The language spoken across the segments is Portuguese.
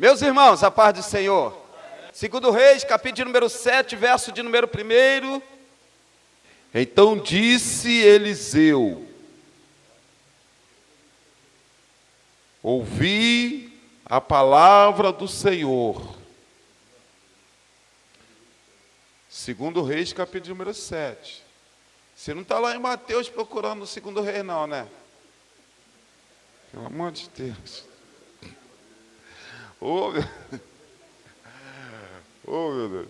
Meus irmãos, a paz do Senhor. Segundo Reis, capítulo de número 7, verso de número 1. Então disse Eliseu: ouvi a palavra do Senhor. Segundo Reis, capítulo de número 7. Você não está lá em Mateus procurando o segundo rei, não, né? Pelo amor de Deus. Oh, meu Deus.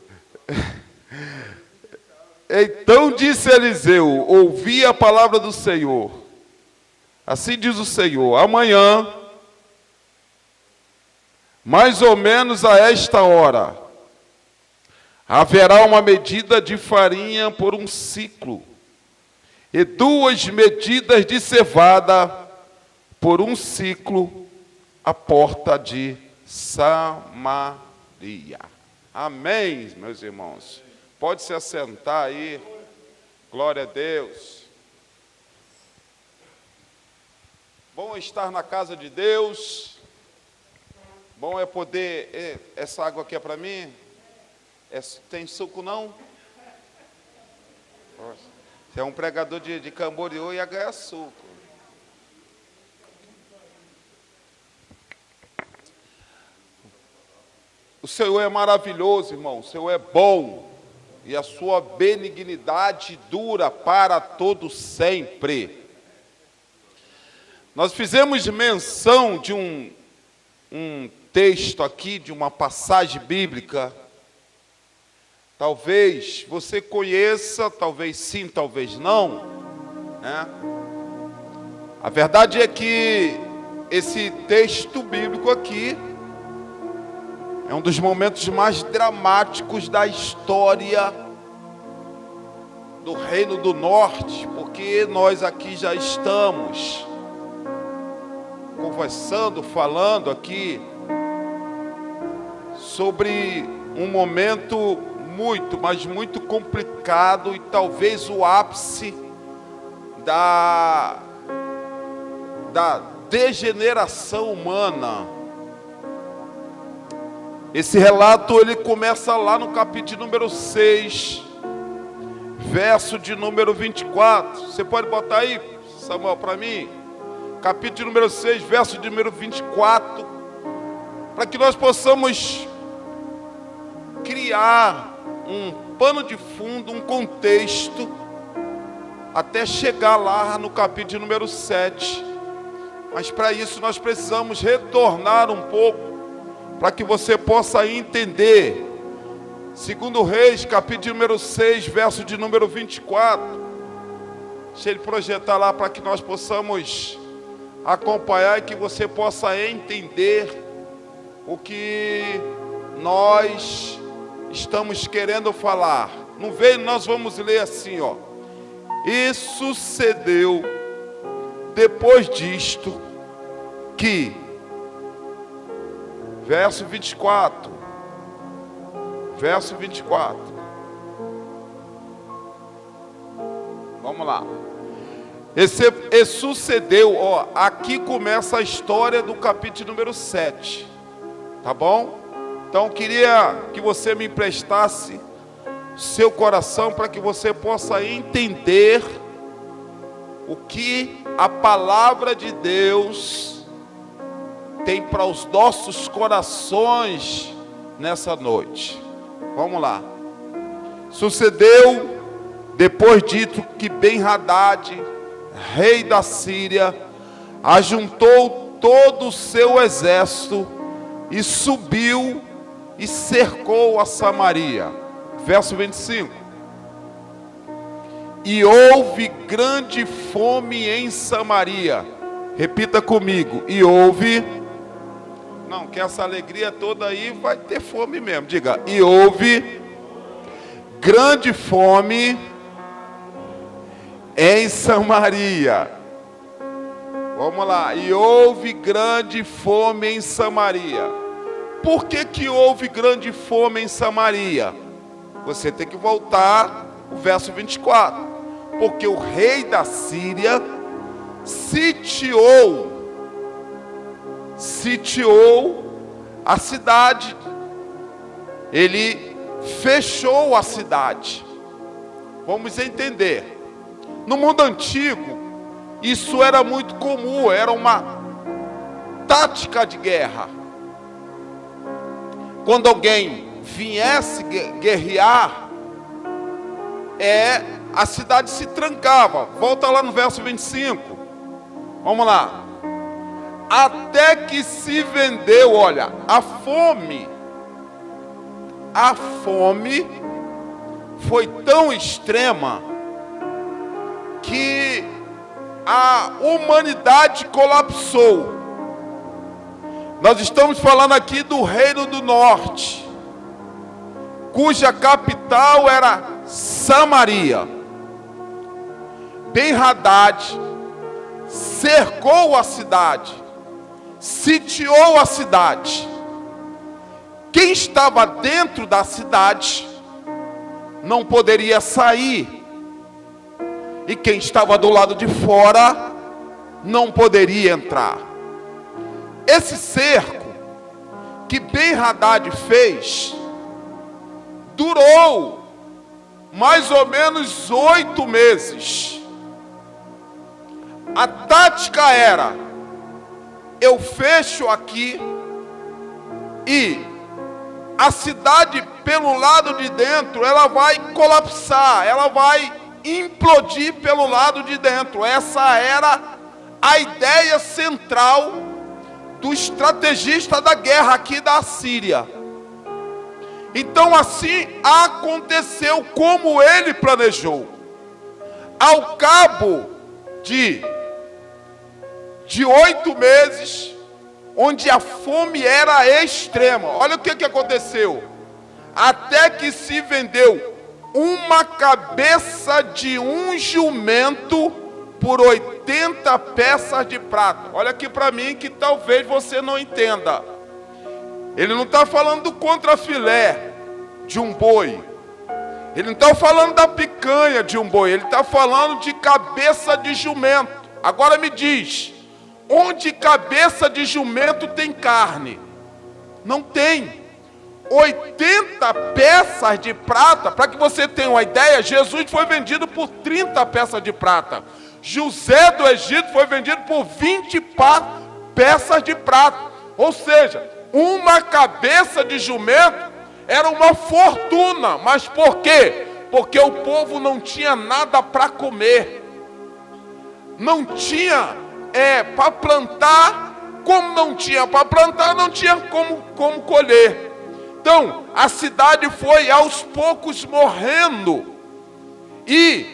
Então disse Eliseu: ouvi a palavra do Senhor. Assim diz o Senhor: amanhã, mais ou menos a esta hora, haverá uma medida de farinha por um ciclo, e 2 medidas de cevada por um ciclo, à porta de Samaria. Amém, meus irmãos. Pode se assentar aí. Glória a Deus. Bom estar na casa de Deus. Bom é poder... Essa água aqui é para mim? Tem suco não? Você é um pregador de Camboriú e ia ganhar suco. O Senhor é maravilhoso, irmão. O Senhor é bom. E a sua benignidade dura para todo sempre. Nós fizemos menção de um texto aqui, de uma passagem bíblica. Talvez você conheça, talvez sim, talvez não, né? A verdade é que esse texto bíblico aqui é um dos momentos mais dramáticos da história do Reino do Norte, porque nós aqui já estamos conversando, falando aqui sobre um momento muito, mas muito complicado e talvez o ápice da degeneração humana. Esse relato ele começa lá no capítulo número 6, verso de número 24. Você pode botar aí, Samuel, para mim? Capítulo número 6, verso de número 24, para que nós possamos criar um pano de fundo, um contexto, até chegar lá no capítulo número 7. Mas para isso nós precisamos retornar um pouco, para que você possa entender. Segundo Reis, capítulo número 6, verso de número 24. Deixa ele projetar lá para que nós possamos acompanhar e que você possa entender o que nós estamos querendo falar. No veio, nós vamos ler assim, ó. E sucedeu depois disto que, verso 24, vamos lá. E sucedeu, ó, aqui começa a história do capítulo número 7, tá bom? Então queria que você me emprestasse seu coração para que você possa entender o que a palavra de Deus tem para os nossos corações nessa noite. Vamos lá. Sucedeu depois dito que Ben-Hadad, rei da Síria, ajuntou todo o seu exército e subiu e cercou a Samaria. Verso 25. E houve grande fome em Samaria. Repita comigo. E houve... Não, que essa alegria toda aí vai ter fome mesmo. Diga. E houve grande fome em Samaria. Vamos lá. E houve grande fome em Samaria. Por que houve grande fome em Samaria? Você tem que voltar o verso 24. Porque o rei da Síria sitiou a cidade, ele fechou a cidade. Vamos entender. No mundo antigo, isso era muito comum, era uma tática de guerra. Quando alguém viesse guerrear, a cidade se trancava. Volta lá no verso 25. Vamos lá. Até que se vendeu, olha, a fome foi tão extrema que a humanidade colapsou. Nós estamos falando aqui do Reino do Norte, cuja capital era Samaria. Ben-Hadad cercou a cidade, sitiou a cidade. Quem estava dentro da cidade não poderia sair, e quem estava do lado de fora não poderia entrar. Esse cerco que Ben-Hadad fez durou mais ou menos 8 meses. A tática era: eu fecho aqui e a cidade pelo lado de dentro ela vai colapsar, ela vai implodir pelo lado de dentro. Essa era a ideia central do estrategista da guerra aqui da Síria. Então assim aconteceu como ele planejou. Ao cabo de 8 meses, onde a fome era extrema, olha o que aconteceu. Até que se vendeu uma cabeça de um jumento por 80 peças de prata. Olha aqui para mim que talvez você não entenda. Ele não está falando do contrafilé de um boi. Ele não está falando da picanha de um boi. Ele está falando de cabeça de jumento. Agora me diz, onde cabeça de jumento tem carne? Não tem. 80 peças de prata, para que você tenha uma ideia, Jesus foi vendido por 30 peças de prata. José do Egito foi vendido por 20 peças de prata. Ou seja, uma cabeça de jumento era uma fortuna. Mas por quê? Porque o povo não tinha nada para comer. Não tinha para plantar. Como não tinha para plantar, não tinha como colher. Então, a cidade foi aos poucos morrendo. E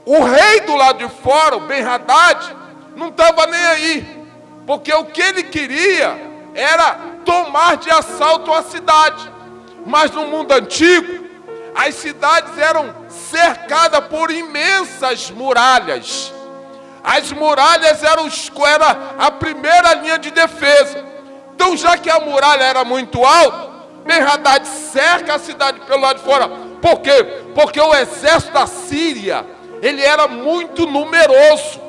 o rei do lado de fora, o Ben-Hadad, não estava nem aí. Porque o que ele queria era tomar de assalto a cidade. Mas no mundo antigo, as cidades eram cercadas por imensas muralhas. As muralhas eram a primeira linha de defesa. Então, já que a muralha era muito alta, Ben-Hadad cerca a cidade pelo lado de fora. Por quê? Porque o exército da Síria, ele era muito numeroso.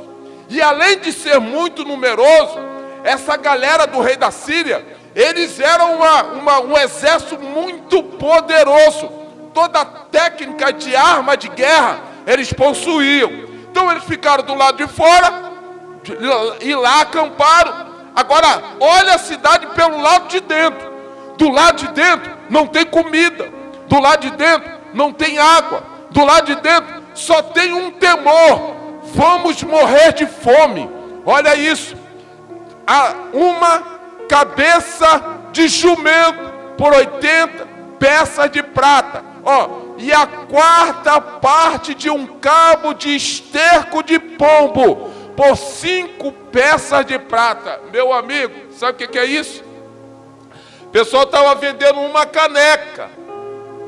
E além de ser muito numeroso, essa galera do rei da Síria, eles eram um exército muito poderoso. Toda a técnica de arma de guerra, eles possuíam. Então eles ficaram do lado de fora, e lá acamparam. Agora, olha a cidade pelo lado de dentro. Do lado de dentro não tem comida. Do lado de dentro não tem água. Do lado de dentro só tem um temor: vamos morrer de fome. Olha isso. Uma cabeça de jumento por 80 peças de prata. E a 4ª de um cabo de esterco de pombo por 5 peças de prata. Meu amigo, sabe o que é isso? O pessoal estava vendendo uma caneca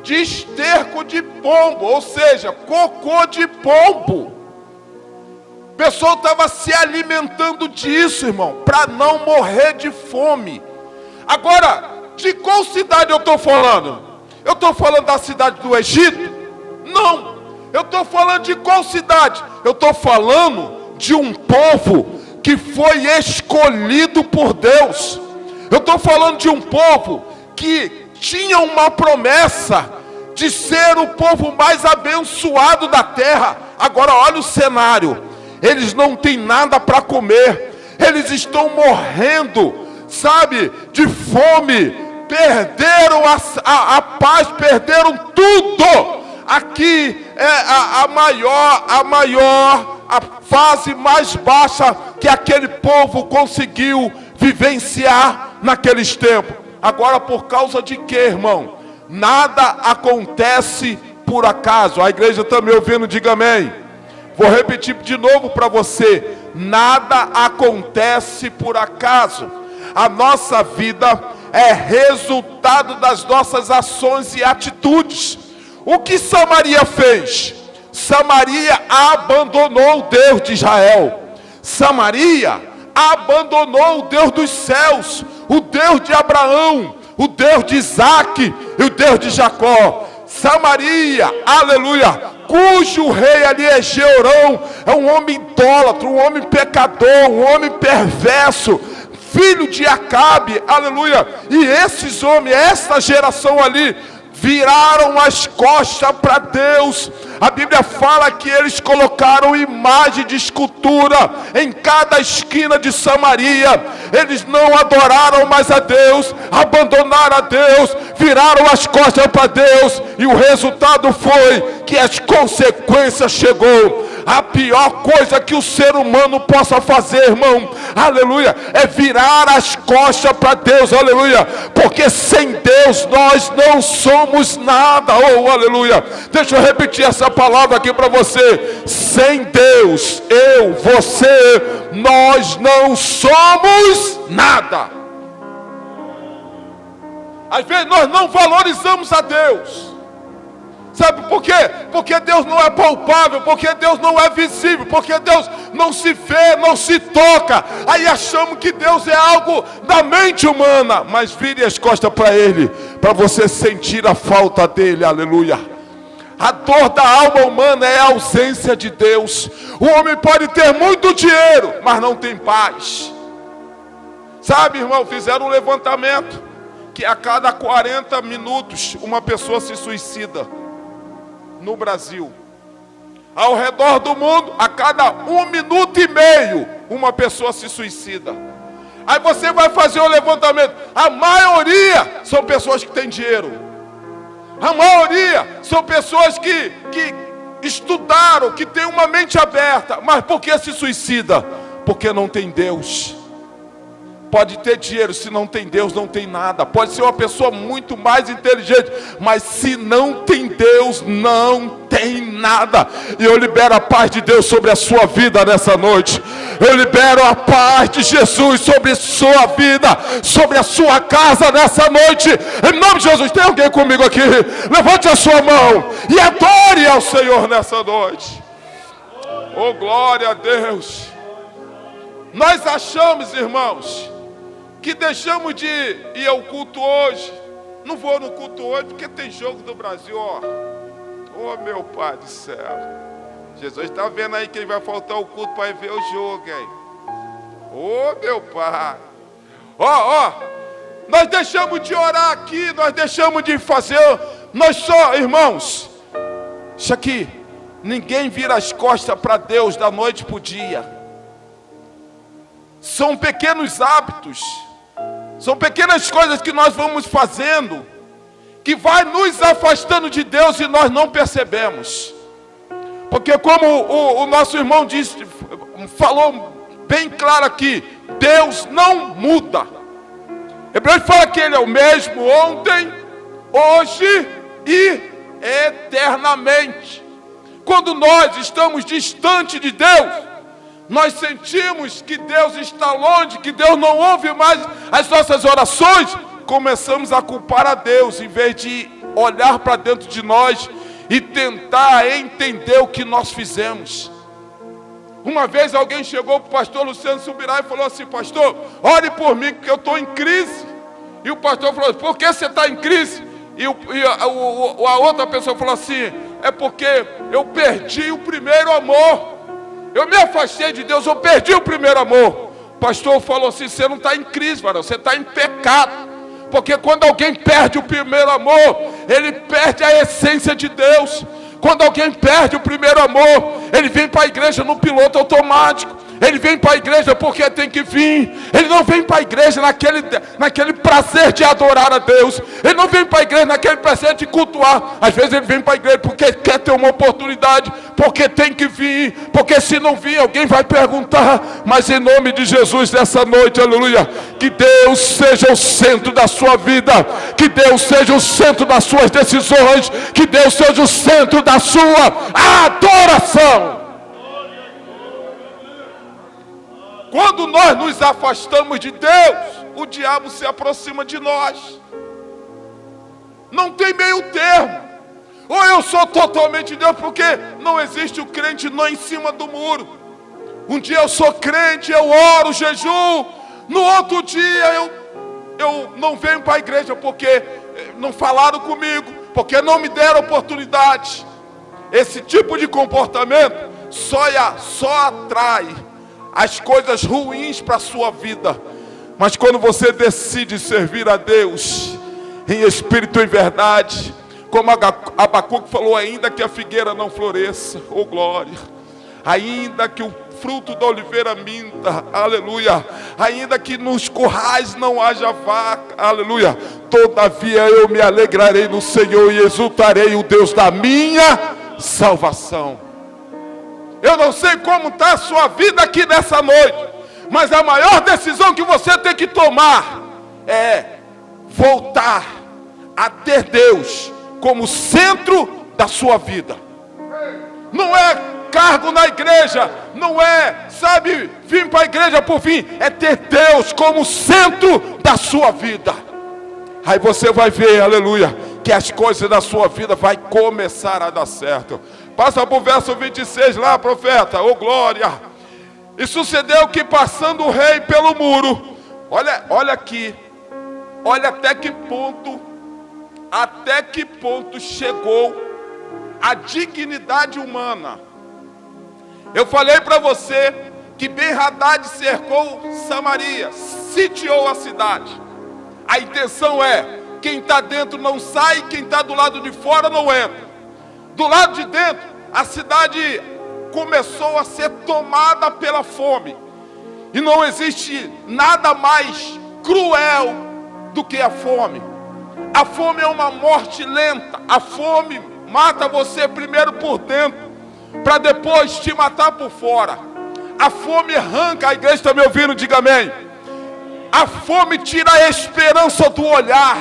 de esterco de pombo, ou seja, cocô de pombo. O pessoal estava se alimentando disso, irmão, para não morrer de fome. Agora, de qual cidade eu estou falando? Eu estou falando da cidade do Egito? Não. Eu estou falando de qual cidade? Eu estou falando de um povo que foi escolhido por Deus. Eu estou falando de um povo que tinha uma promessa de ser o povo mais abençoado da terra. Agora olha o cenário. Eles não têm nada para comer. Eles estão morrendo, sabe, de fome. Perderam a paz, perderam tudo. Aqui é a fase mais baixa que aquele povo conseguiu vivenciar naqueles tempos. Agora, por causa de quê, irmão? Nada acontece por acaso. A igreja está me ouvindo, diga amém. Vou repetir de novo para você. Nada acontece por acaso. A nossa vida é resultado das nossas ações e atitudes. O que Samaria fez? Samaria abandonou o Deus de Israel. Samaria abandonou o Deus dos céus, o Deus de Abraão, o Deus de Isaac e o Deus de Jacó. Samaria, aleluia, cujo rei ali é Jeorão, é um homem idólatra, um homem pecador, um homem perverso, filho de Acabe, aleluia. E esses homens, essa geração ali, viraram as costas para Deus. A Bíblia fala que eles colocaram imagem de escultura em cada esquina de Samaria. Eles não adoraram mais a Deus, abandonaram a Deus, viraram as costas para Deus, e o resultado foi que as consequências chegou. A pior coisa que o ser humano possa fazer, irmão, aleluia, é virar as costas para Deus, aleluia, porque sem Deus nós não somos nada, oh, aleluia. Deixa eu repetir essa palavra aqui para você. Sem Deus, eu, você, nós não somos nada. Às vezes nós não valorizamos a Deus. Sabe por quê? Porque Deus não é palpável, porque Deus não é visível, porque Deus não se vê, não se toca. Aí achamos que Deus é algo da mente humana. Mas vire as costas para Ele, para você sentir a falta dEle, aleluia. A dor da alma humana é a ausência de Deus. O homem pode ter muito dinheiro, mas não tem paz. Sabe, irmão, fizeram um levantamento que a cada 40 minutos uma pessoa se suicida no Brasil. Ao redor do mundo, a cada 1 minuto e meio uma pessoa se suicida. Aí você vai fazer o levantamento. A maioria são pessoas que têm dinheiro. A maioria são pessoas que estudaram, que têm uma mente aberta. Mas por que se suicida? Porque não tem Deus. Pode ter dinheiro, se não tem Deus, não tem nada. Pode ser uma pessoa muito mais inteligente, mas se não tem Deus, não tem nada. E eu libero a paz de Deus sobre a sua vida nessa noite. Eu libero a paz de Jesus sobre a sua vida, sobre a sua casa nessa noite. Em nome de Jesus, tem alguém comigo aqui? Levante a sua mão e adore ao Senhor nessa noite. Oh, glória a Deus. Nós achamos, irmãos, que deixamos de ir ao culto hoje. Não vou no culto hoje porque tem jogo do Brasil, ó. Oh, meu Pai do céu. Jesus está vendo aí quem vai faltar o culto para ir ver o jogo, hein? Oh, meu Pai. Ó, nós deixamos de orar aqui, nós deixamos de fazer. Nós só, irmãos, isso aqui, ninguém vira as costas para Deus da noite para o dia. São pequenos hábitos. São pequenas coisas que nós vamos fazendo, que vai nos afastando de Deus e nós não percebemos. Porque como o nosso irmão disse, falou bem claro aqui, Deus não muda. Hebreus fala que Ele é o mesmo ontem, hoje e eternamente. Quando nós estamos distante de Deus, nós sentimos que Deus está longe, que Deus não ouve mais as nossas orações. Começamos a culpar a Deus, em vez de olhar para dentro de nós e tentar entender o que nós fizemos. Uma vez alguém chegou para o pastor Luciano Subirá e falou assim: pastor, ore por mim, porque eu estou em crise. E o pastor falou: por que você está em crise? E a outra pessoa falou assim: é porque eu perdi o primeiro amor. Eu me afastei de Deus, eu perdi o primeiro amor. pastor falou assim, você não está em crise, varão, você está em pecado. Porque quando alguém perde o primeiro amor, ele perde a essência de Deus. Quando alguém perde o primeiro amor, ele vem para a igreja no piloto automático. Ele vem para a igreja porque tem que vir. Ele não vem para a igreja naquele prazer de adorar a Deus. Ele não vem para a igreja naquele prazer de cultuar. Às vezes ele vem para a igreja porque quer ter uma oportunidade, porque tem que vir, porque se não vir alguém vai perguntar. Mas em nome de Jesus nessa noite, aleluia, que Deus seja o centro da sua vida, que Deus seja o centro das suas decisões, que Deus seja o centro da sua adoração. Quando nós nos afastamos de Deus, o diabo se aproxima de nós. Não tem meio termo. Ou eu sou totalmente Deus, porque não existe o crente não em cima do muro. Um dia eu sou crente, eu oro, jejum. No outro dia eu não venho para a igreja porque não falaram comigo, porque não me deram oportunidade. Esse tipo de comportamento só atrai as coisas ruins para a sua vida. Mas quando você decide servir a Deus em espírito e em verdade, como Abacuque falou, ainda que a figueira não floresça, oh glória, ainda que o fruto da oliveira minta, aleluia, ainda que nos currais não haja vaca, aleluia, todavia eu me alegrarei no Senhor e exultarei o Deus da minha salvação. Eu não sei como está a sua vida aqui nessa noite, mas a maior decisão que você tem que tomar é voltar a ter Deus como centro da sua vida. Não é cargo na igreja, não é, sabe, vir para a igreja por fim, é ter Deus como centro da sua vida. Aí você vai ver, aleluia, que as coisas da sua vida vai começar a dar certo. Passa para o verso 26 lá, profeta, ô glória. E sucedeu que passando o rei pelo muro, olha aqui, olha até que ponto chegou a dignidade humana. Eu falei para você que Ben-Hadad cercou Samaria, sitiou a cidade. A intenção é, quem está dentro não sai, quem está do lado de fora não entra. Do lado de dentro, a cidade começou a ser tomada pela fome. E não existe nada mais cruel do que a fome. A fome é uma morte lenta. A fome mata você primeiro por dentro, para depois te matar por fora. A fome arranca, a igreja está me ouvindo, diga amém. A fome tira a esperança do olhar.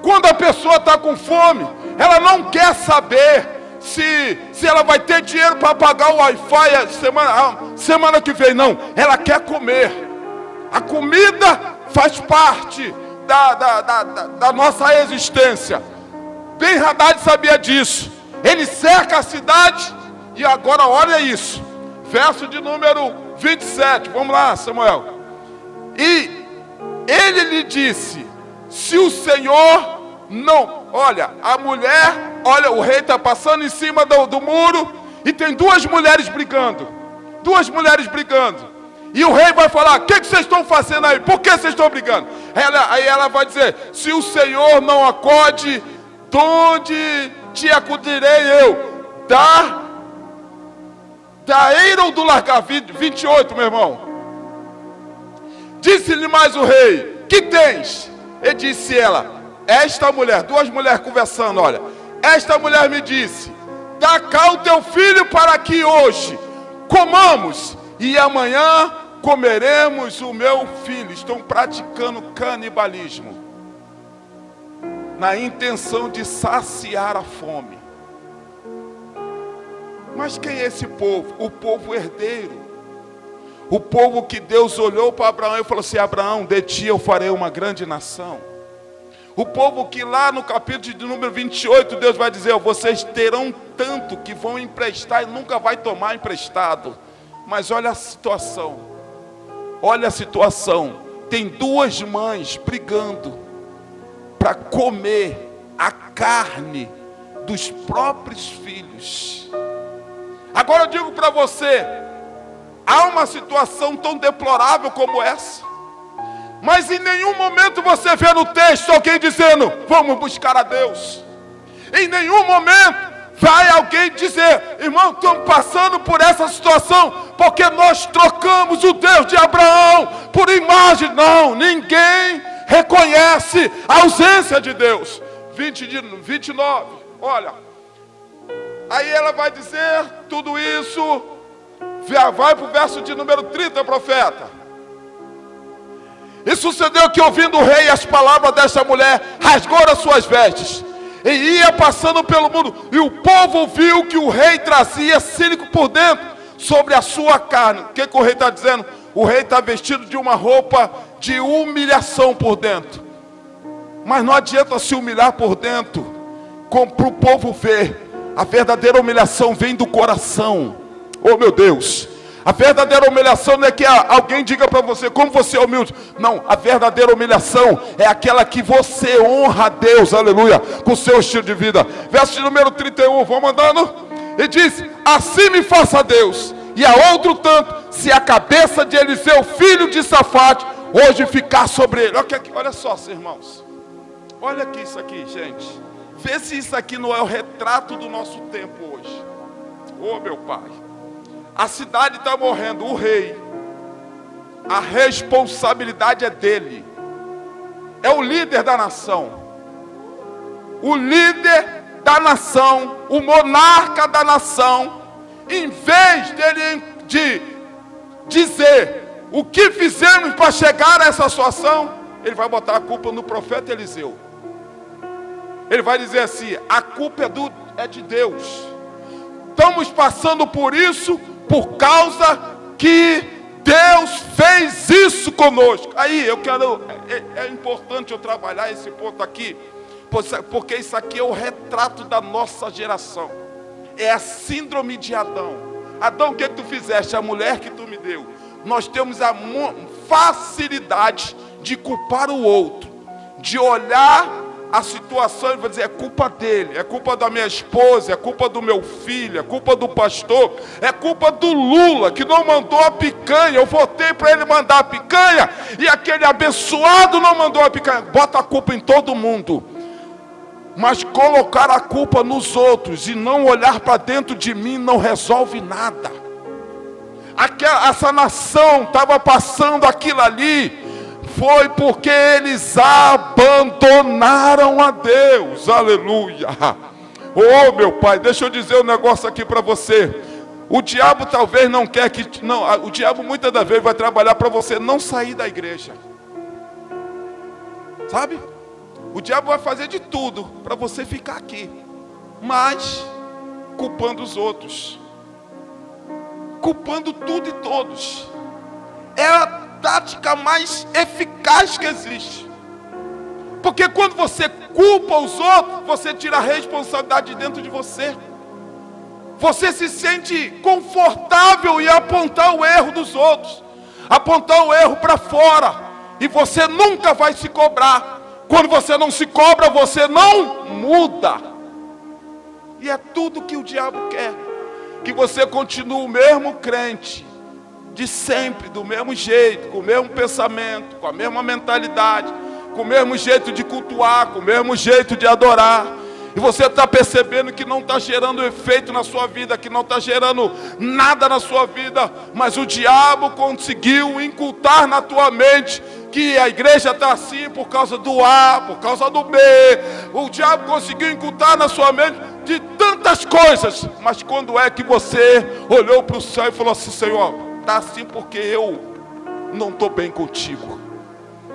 Quando a pessoa está com fome, ela não quer saber se ela vai ter dinheiro para pagar o Wi-Fi semana que vem, não. Ela quer comer. A comida faz parte da nossa existência. Ben-Hadad sabia disso. Ele cerca a cidade. E agora olha isso, verso de número 27, vamos lá, Samuel. E ele lhe disse, se o Senhor não, olha, a mulher, olha, o rei está passando em cima do muro, e tem duas mulheres brigando, e o rei vai falar, o que vocês estão fazendo aí, por que vocês estão brigando? Aí ela vai dizer, se o Senhor não acode, de onde te acudirei eu? Da eira ou do largar? 28, meu irmão. Disse-lhe mais o rei, que tens? E disse ela, esta mulher, duas mulheres conversando, olha, esta mulher me disse, dá cá o teu filho para que hoje comamos, e amanhã comeremos o meu filho. Estão praticando canibalismo, na intenção de saciar a fome. Mas quem é esse povo? O povo herdeiro. O povo que Deus olhou para Abraão e falou assim, Abraão, de ti eu farei uma grande nação. O povo que lá no capítulo de número 28, Deus vai dizer, vocês terão tanto que vão emprestar e nunca vai tomar emprestado. Mas olha a situação. Tem duas mães brigando para comer a carne dos próprios filhos. Agora eu digo para você, há uma situação tão deplorável como essa. Mas em nenhum momento você vê no texto alguém dizendo, vamos buscar a Deus. Em nenhum momento vai alguém dizer, irmão, estamos passando por essa situação, porque nós trocamos o Deus de Abraão por imagem. Não, ninguém reconhece a ausência de Deus. 29, olha. Aí ela vai dizer tudo isso, vai para o verso de número 30, profeta. E sucedeu que, ouvindo o rei as palavras desta mulher, rasgou as suas vestes e ia passando pelo mundo. E o povo viu que o rei trazia sílico por dentro sobre a sua carne. O que o rei está dizendo? O rei está vestido de uma roupa de humilhação por dentro. Mas não adianta se humilhar por dentro, para o povo ver. A verdadeira humilhação vem do coração. Oh meu Deus! A verdadeira humilhação não é que alguém diga para você como você é humilde. Não, a verdadeira humilhação é aquela que você honra a Deus, aleluia, com o seu estilo de vida. Verso de número 31, vamos andando. E diz, assim me faça Deus, e a outro tanto, se a cabeça de Eliseu, filho de Safate, hoje ficar sobre ele. Olha só, irmãos. Olha aqui isso aqui, gente. Vê se isso aqui não é o retrato do nosso tempo hoje. Oh meu Pai. A cidade está morrendo, o rei, a responsabilidade é dele, é o líder da nação, o líder da nação, o monarca da nação. Em vez dele de dizer o que fizemos para chegar a essa situação, ele vai botar a culpa no profeta Eliseu. Ele vai dizer assim, a culpa é de Deus, estamos passando por isso, por causa que Deus fez isso conosco. Aí eu quero, é importante eu trabalhar esse ponto aqui, porque isso aqui é o retrato da nossa geração. É a síndrome de Adão. Adão, o que tu fizeste? A mulher que tu me deu. Nós temos a facilidade de culpar o outro, de olhar a situação e vai dizer, é culpa dele, é culpa da minha esposa, é culpa do meu filho, é culpa do pastor, é culpa do Lula, que não mandou a picanha, eu votei para ele mandar a picanha, e aquele abençoado não mandou a picanha. Bota a culpa em todo mundo, mas colocar a culpa nos outros, e não olhar para dentro de mim, não resolve nada. Essa nação estava passando aquilo ali, foi porque eles abandonaram a Deus, aleluia. Oh meu Pai, deixa eu dizer um negócio aqui para você. O diabo talvez não quer que, não, o diabo muitas das vezes vai trabalhar para você não sair da igreja, sabe? O diabo vai fazer de tudo para você ficar aqui, mas culpando os outros, culpando tudo e todos. É a tática mais eficaz que existe. Porque quando você culpa os outros, você tira a responsabilidade de dentro de você. Você se sente confortável em apontar o erro dos outros, apontar o erro para fora, e você nunca vai se cobrar. Quando você não se cobra, você não muda. E é tudo que o diabo quer, que você continue o mesmo crente de sempre, do mesmo jeito, com o mesmo pensamento, com a mesma mentalidade, com o mesmo jeito de cultuar, com o mesmo jeito de adorar. E você está percebendo que não está gerando efeito na sua vida, que não está gerando nada na sua vida, mas o diabo conseguiu incultar na tua mente que a igreja está assim por causa do A, por causa do B. O diabo conseguiu incultar na sua mente de tantas coisas, mas quando é que você olhou para o céu e falou assim, Senhor, está assim porque eu não estou bem contigo.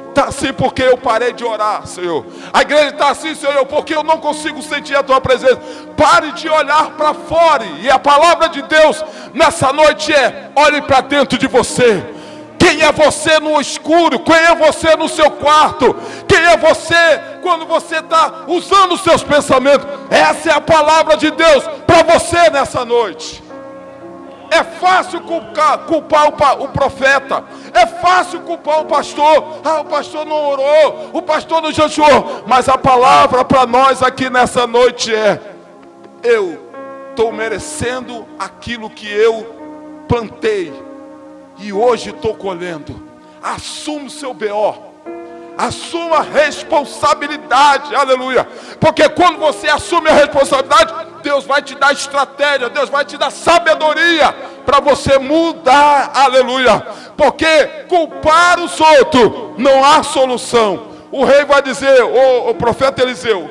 Está assim porque eu parei de orar, Senhor. A igreja está assim, Senhor, porque eu não consigo sentir a tua presença. Pare de olhar para fora. E a palavra de Deus nessa noite é, olhe para dentro de você. Quem é você no escuro? Quem é você no seu quarto? Quem é você quando você está usando os seus pensamentos? Essa é a palavra de Deus para você nessa noite. É fácil culpar o profeta. É fácil culpar o pastor. Ah, o pastor não orou, o pastor não jejuou. Mas a palavra para nós aqui nessa noite é: eu estou merecendo aquilo que eu plantei. e hoje estou colhendo. Assume o seu BO, assuma a responsabilidade, aleluia, porque quando você assume a responsabilidade, Deus vai te dar estratégia, Deus vai te dar sabedoria, para você mudar, aleluia, porque culpar os outros, não há solução. O rei vai dizer, o profeta Eliseu,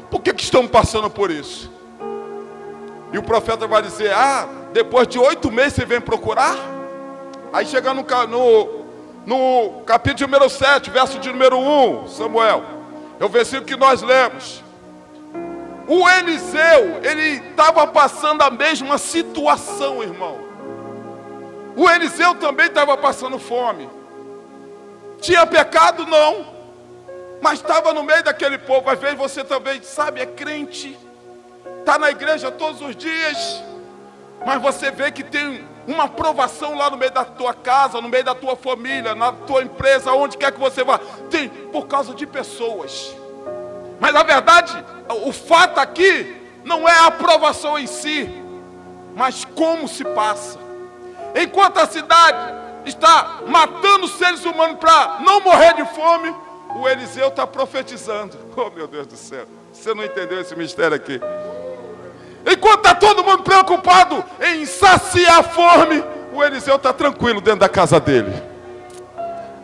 por que estamos passando por isso? E o profeta vai dizer, depois de 8 meses você vem procurar? Aí chega no capítulo número 7, verso de número 1, Samuel, é o versículo que nós lemos. O Eliseu, ele estava passando a mesma situação, irmão. O Eliseu também estava passando fome. Tinha pecado? Não. Mas estava no meio daquele povo. Às vezes você também, sabe, é crente, está na igreja todos os dias, mas você vê que tem uma provação lá no meio da tua casa, no meio da tua família, na tua empresa, onde quer que você vá. Tem por causa de pessoas. Mas na verdade, o fato aqui não é a aprovação em si, mas como se passa. Enquanto a cidade está matando seres humanos para não morrer de fome, o Eliseu está profetizando. Oh, meu Deus do céu, você não entendeu esse mistério aqui? Enquanto está todo mundo preocupado em saciar a fome, o Eliseu está tranquilo dentro da casa dele.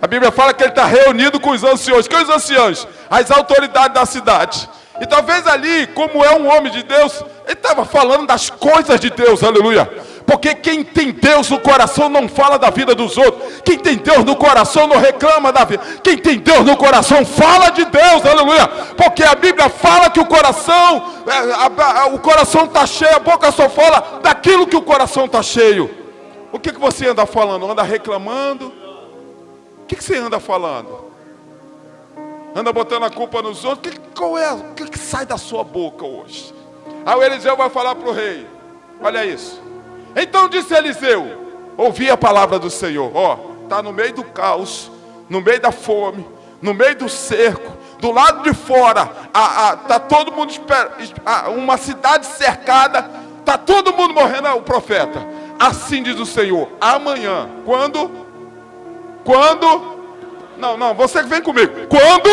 A Bíblia fala que ele está reunido com os anciões. Que os anciões? As autoridades da cidade. E talvez ali, como é um homem de Deus, ele estava falando das coisas de Deus, aleluia. Porque quem tem Deus no coração não fala da vida dos outros. Quem tem Deus no coração não reclama da vida. Quem tem Deus no coração fala de Deus, aleluia. Porque a Bíblia fala que o coração está cheio, a boca só fala daquilo que o coração está cheio. O que você anda falando? Anda reclamando? O que você anda falando? Anda botando a culpa nos outros? O que sai da sua boca hoje? Aí o Eliseu vai falar para o rei, olha isso. Então disse Eliseu, ouvi a palavra do Senhor. Está no meio do caos, no meio da fome, no meio do cerco, do lado de fora, está todo mundo uma cidade cercada, está todo mundo morrendo. O profeta, assim diz o Senhor, amanhã, quando? Não, você que vem comigo. Quando?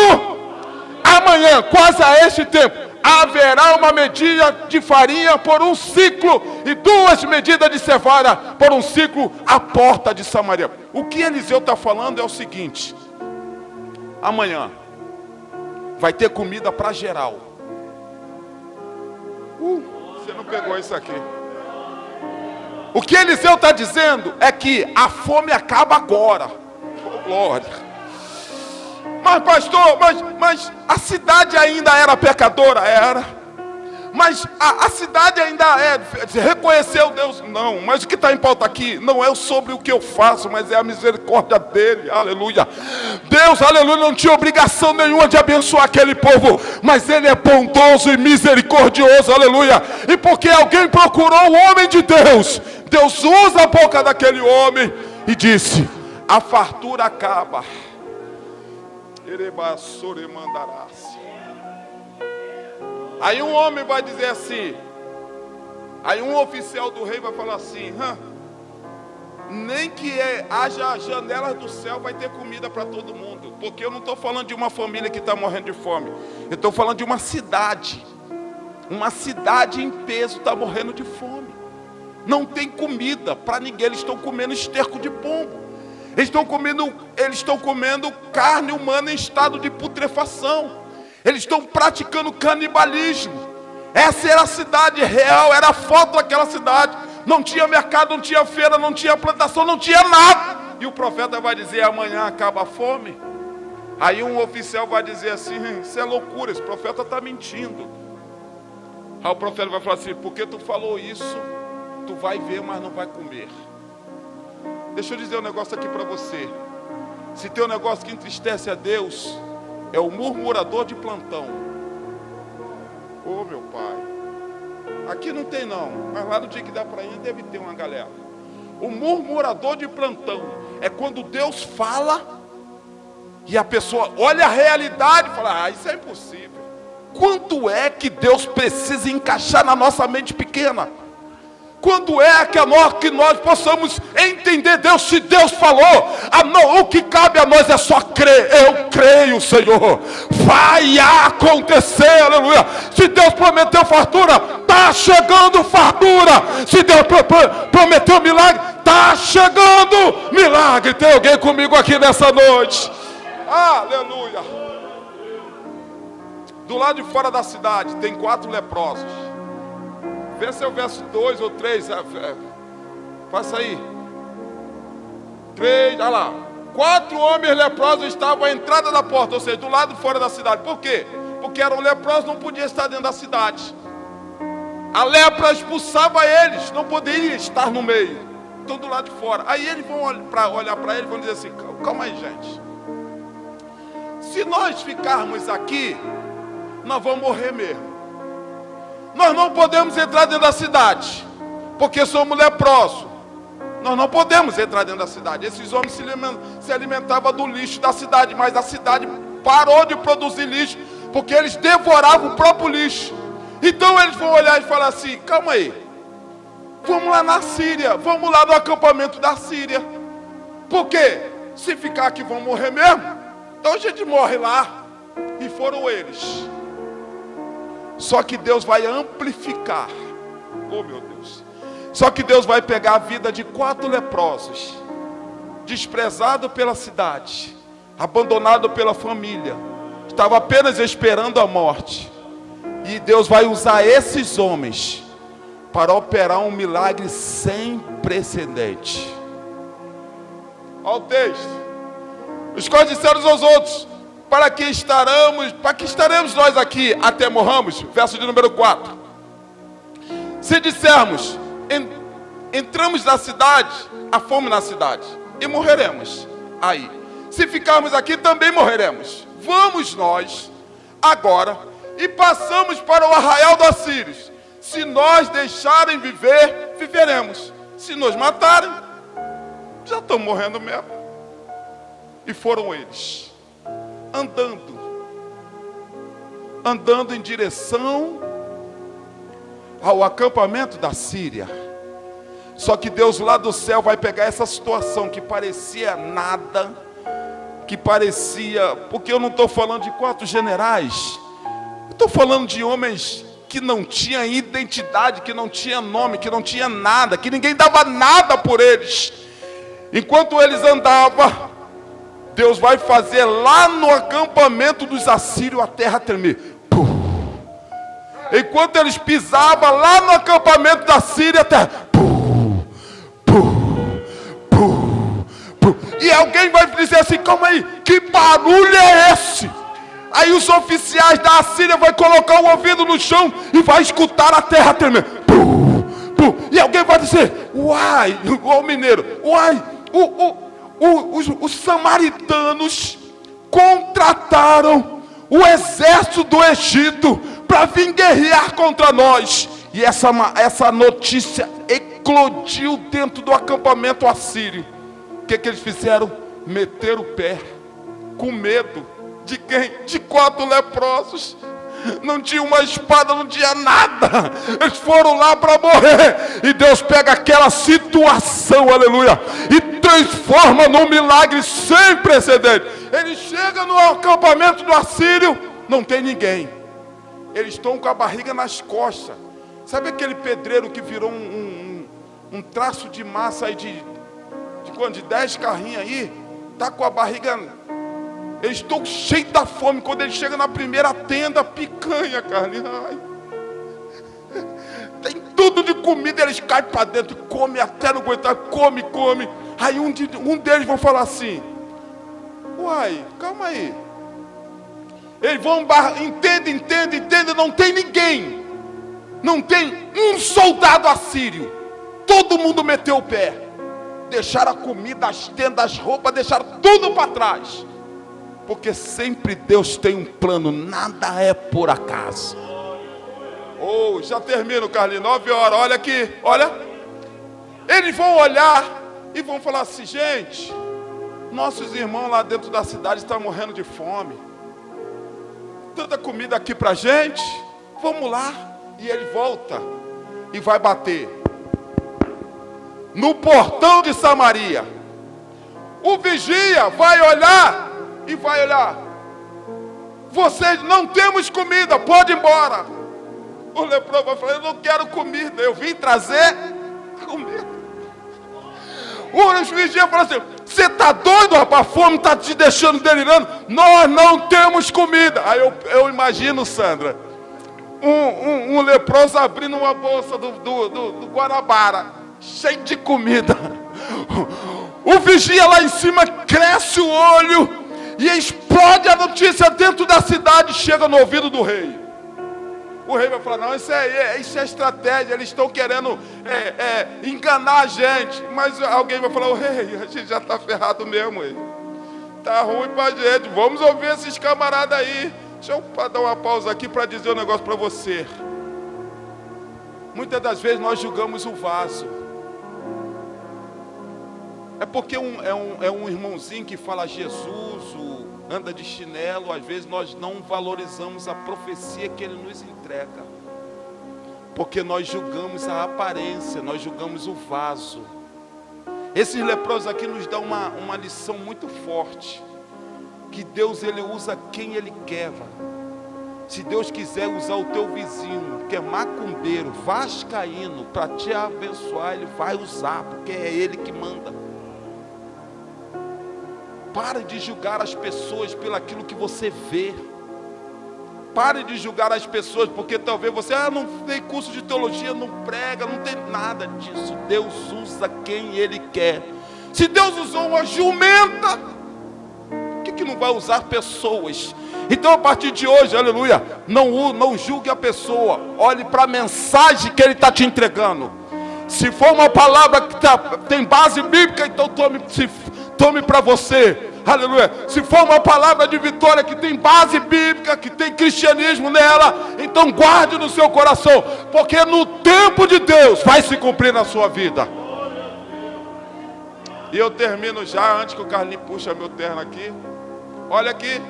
Amanhã, quase a este tempo, haverá uma medida de farinha por um ciclo e 2 medidas de cevada por um ciclo à porta de Samaria. O que Eliseu está falando é o seguinte: amanhã vai ter comida para geral. Você não pegou isso aqui. O que Eliseu está dizendo é que a fome acaba agora. Oh, glória. Mas pastor, mas a cidade ainda era pecadora? Era. Mas a cidade ainda reconheceu Deus? Não. Mas o que está em pauta aqui não é sobre o que eu faço, mas é a misericórdia dele, aleluia. Deus, aleluia, não tinha obrigação nenhuma de abençoar aquele povo, mas ele é bondoso e misericordioso, aleluia. E porque alguém procurou o homem de Deus, Deus usa a boca daquele homem e disse: a fartura acaba. Aí um homem vai dizer assim, aí um oficial do rei vai falar assim: nem que haja janelas do céu vai ter comida para todo mundo. Porque eu não estou falando de uma família que está morrendo de fome, eu estou falando de uma cidade em peso está morrendo de fome. Não tem comida para ninguém, eles estão comendo esterco de pombo. Eles estão comendo carne humana em estado de putrefação. Eles estão praticando canibalismo. Essa era a cidade real, era a foto daquela cidade. Não tinha mercado, não tinha feira, não tinha plantação, não tinha nada. E o profeta vai dizer: amanhã acaba a fome. Aí um oficial vai dizer assim: isso é loucura, esse profeta está mentindo. Aí o profeta vai falar assim: porque tu falou isso, tu vai ver, mas não vai comer. Deixa eu dizer um negócio aqui para você. Se tem um negócio que entristece a Deus, é o murmurador de plantão. Oh, meu pai. Aqui não tem não, mas lá no dia que dá para ir deve ter uma galera. O murmurador de plantão é quando Deus fala e a pessoa olha a realidade e fala: isso é impossível. Quanto é que Deus precisa encaixar na nossa mente pequena? Quando é que nós possamos entender Deus? Se Deus falou, o que cabe a nós é só crer. Eu creio, Senhor, vai acontecer, aleluia. Se Deus prometeu fartura, está chegando fartura. Se Deus prometeu milagre, está chegando milagre. Tem alguém comigo aqui nessa noite? Aleluia. Do lado de fora da cidade tem 4 leprosos. Vê se é o verso 2 ou 3. Passa aí. 3, olha lá. 4 homens leprosos estavam à entrada da porta, ou seja, do lado de fora da cidade. Por quê? Porque eram leprosos, não podiam estar dentro da cidade. A lepra expulsava eles, não poderiam estar no meio. Estão do lado de fora. Aí eles vão olhar para eles e vão dizer assim: calma aí, gente. Se nós ficarmos aqui, nós vamos morrer mesmo. Nós não podemos entrar dentro da cidade, porque somos leprosos. Nós não podemos entrar dentro da cidade. Esses homens se alimentavam do lixo da cidade, mas a cidade parou de produzir lixo, porque eles devoravam o próprio lixo. Então eles vão olhar e falar assim: calma aí, vamos lá na Síria, vamos lá no acampamento da Síria. Por quê? Se ficar aqui vão morrer mesmo, então a gente morre lá. E foram eles. Só que Deus vai amplificar. Oh meu Deus. Só que Deus vai pegar a vida de 4 leprosos, desprezado pela cidade, abandonado pela família, estava apenas esperando a morte. E Deus vai usar esses homens para operar um milagre sem precedente. Olha o texto. Os quais disseram uns aos outros: para que estaremos nós aqui até morramos? Verso de número 4. Se dissermos, entramos na cidade, há fome na cidade, e morreremos aí. Se ficarmos aqui, também morreremos. Vamos nós agora e passamos para o arraial dos assírios. Se nós deixarem viver, viveremos. Se nos matarem, já estão morrendo mesmo. E foram eles andando em direção ao acampamento da Síria. Só que Deus lá do céu vai pegar essa situação que parecia nada, porque eu não estou falando de 4 generais, eu estou falando de homens que não tinham identidade, que não tinham nome, que não tinham nada, que ninguém dava nada por eles. Enquanto eles andavam, Deus vai fazer lá no acampamento dos assírios a terra tremer. Enquanto eles pisavam lá no acampamento da Síria, a terra. E alguém vai dizer assim: calma aí, que barulho é esse? Aí os oficiais da Assíria vão colocar o ouvido no chão e vai escutar a terra tremer. E alguém vai dizer: uai, igual o mineiro, uai, os samaritanos contrataram o exército do Egito para vir guerrear contra nós. E essa notícia eclodiu dentro do acampamento assírio. O que eles fizeram? Meteram o pé, com medo. De quem? De 4 leprosos. Não tinha uma espada, não tinha nada. Eles foram lá para morrer. E Deus pega aquela situação, aleluia, e transforma num milagre sem precedente. Ele chega no acampamento do assírio, não tem ninguém. Eles estão com a barriga nas costas. Sabe aquele pedreiro que virou um traço de massa aí de 10 carrinhos aí? Está com a barriga. Eles estão cheios da fome. Quando eles chegam na primeira tenda, picanha, carne. Ai. Tem tudo de comida. Eles caem para dentro e comem até não aguentar. Come. Aí um deles vão falar assim: uai, calma aí. Eles vão entende, não tem ninguém. Não tem um soldado assírio. Todo mundo meteu o pé. Deixaram a comida, as tendas, as roupas, deixaram tudo para trás. Porque sempre Deus tem um plano, nada é por acaso. Oh, já termino, Carlinhos, 9 horas, olha aqui, olha. Eles vão olhar e vão falar assim: gente, nossos irmãos lá dentro da cidade estão morrendo de fome. Tanta comida aqui pra gente, vamos lá. E ele volta e vai bater. no portão de Samaria. O vigia vai olhar e vai olhar. Vocês não temos comida, pode ir embora. O leproso vai falar, eu não quero comida, eu vim trazer comida. O vigia fala assim, você está doido, rapaz? A fome está te deixando delirando. Nós não temos comida. Aí eu imagino, Sandra, um leproso abrindo uma bolsa do Guanabara, cheio de comida. O vigia lá em cima cresce o olho e explode a notícia dentro da cidade, chega no ouvido do rei. O rei vai falar, não, isso é estratégia, eles estão querendo enganar a gente. Mas alguém vai falar, o rei, a gente já está ferrado mesmo, rei. Tá ruim pra gente, vamos ouvir esses camaradas aí. Deixa eu dar uma pausa aqui para dizer um negócio para você. Muitas das vezes nós julgamos o vaso. É porque é um irmãozinho que fala Jesus, anda de chinelo, às vezes nós não valorizamos a profecia que ele nos entrega. Porque nós julgamos a aparência, nós julgamos o vaso. Esses leprosos aqui nos dão uma lição muito forte. Que Deus, ele usa quem ele quer. Se Deus quiser usar o teu vizinho, que é macumbeiro, vascaíno, para te abençoar, ele vai usar, porque é ele que manda. Pare de julgar as pessoas pelo aquilo que você vê. Pare de julgar as pessoas porque talvez você não tem curso de teologia, não prega, não tem nada disso. Deus usa quem ele quer. Se Deus usou uma jumenta, por que não vai usar pessoas? Então a partir de hoje, aleluia, não julgue a pessoa. Olhe para a mensagem que ele está te entregando. Se for uma palavra que tem base bíblica, então tome para você, aleluia. Se for uma palavra de vitória que tem base bíblica, que tem cristianismo nela, então guarde no seu coração, porque no tempo de Deus vai se cumprir na sua vida. E eu termino já, antes que o Carlinhos puxe meu terno aqui. Olha aqui,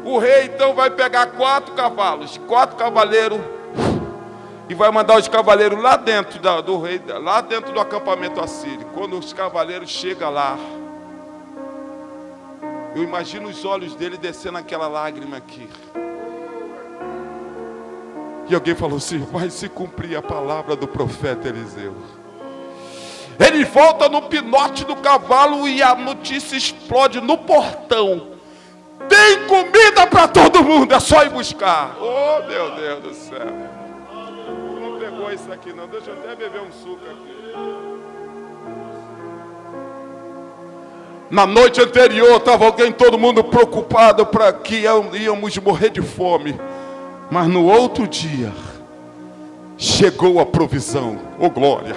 o rei então vai pegar 4 cavalos, 4 cavaleiros, e vai mandar os cavaleiros lá dentro do rei, lá dentro do acampamento assírio. Quando os cavaleiros chegam lá, eu imagino os olhos dele descendo aquela lágrima aqui. E alguém falou assim, vai se cumprir a palavra do profeta Eliseu. Ele volta no pinote do cavalo e a notícia explode no portão. Tem comida para todo mundo, é só ir buscar. Oh, meu Deus do céu. Não pegou isso aqui não, deixa eu até beber um suco aqui. Na noite anterior estava alguém, todo mundo preocupado para que íamos morrer de fome. Mas no outro dia, chegou a provisão. Oh glória!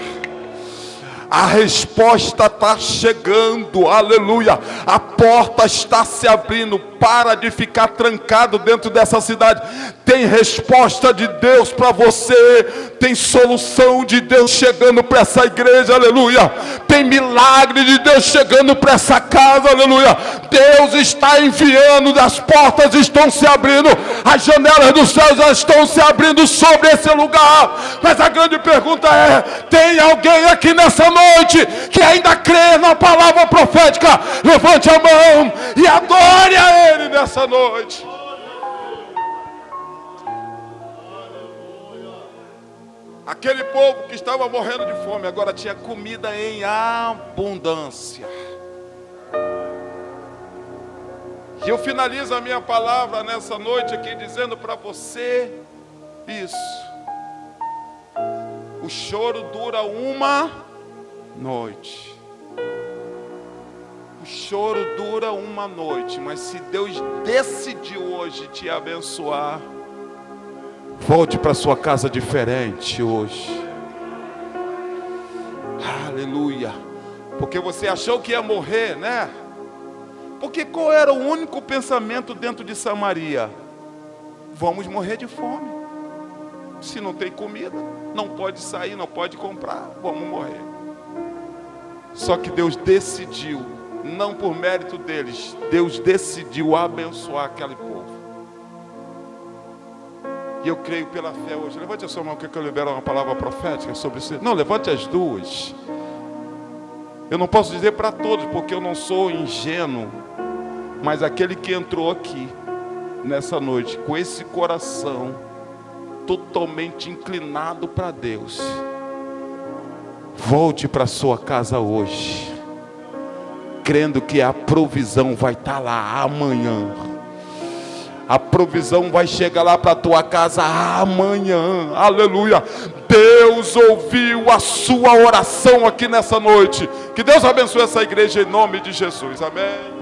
A resposta está chegando, aleluia. A porta está se abrindo. Para de ficar trancado dentro dessa cidade. Tem resposta de Deus para você. Tem solução de Deus chegando para essa igreja, aleluia. Tem milagre de Deus chegando para essa casa, aleluia. Deus está enviando, as portas estão se abrindo, as janelas dos céus já estão se abrindo sobre esse lugar. Mas a grande pergunta é: tem alguém aqui nessa noite que ainda crê na palavra profética? Levante a mão e adore a Ele nessa noite. Aquele povo que estava morrendo de fome agora tinha comida em abundância. E eu finalizo a minha palavra nessa noite aqui dizendo para você isso. O choro dura uma noite. O choro dura uma noite, mas se Deus decidiu hoje te abençoar, volte para sua casa diferente hoje. Aleluia. Porque você achou que ia morrer, né? Porque qual era o único pensamento dentro de Samaria? Vamos morrer de fome. Se não tem comida, não pode sair, não pode comprar, vamos morrer. Só que Deus decidiu, não por mérito deles, Deus decidiu abençoar aquele povo. E eu creio pela fé hoje. Levante a sua mão, que eu libero uma palavra profética sobre você. Não, levante as duas. Eu não posso dizer para todos, porque eu não sou ingênuo. Mas aquele que entrou aqui, nessa noite, com esse coração totalmente inclinado para Deus, volte para sua casa hoje, crendo que a provisão vai estar lá amanhã. A provisão vai chegar lá para a tua casa amanhã. Aleluia. Deus ouviu a sua oração aqui nessa noite. Que Deus abençoe essa igreja em nome de Jesus. Amém.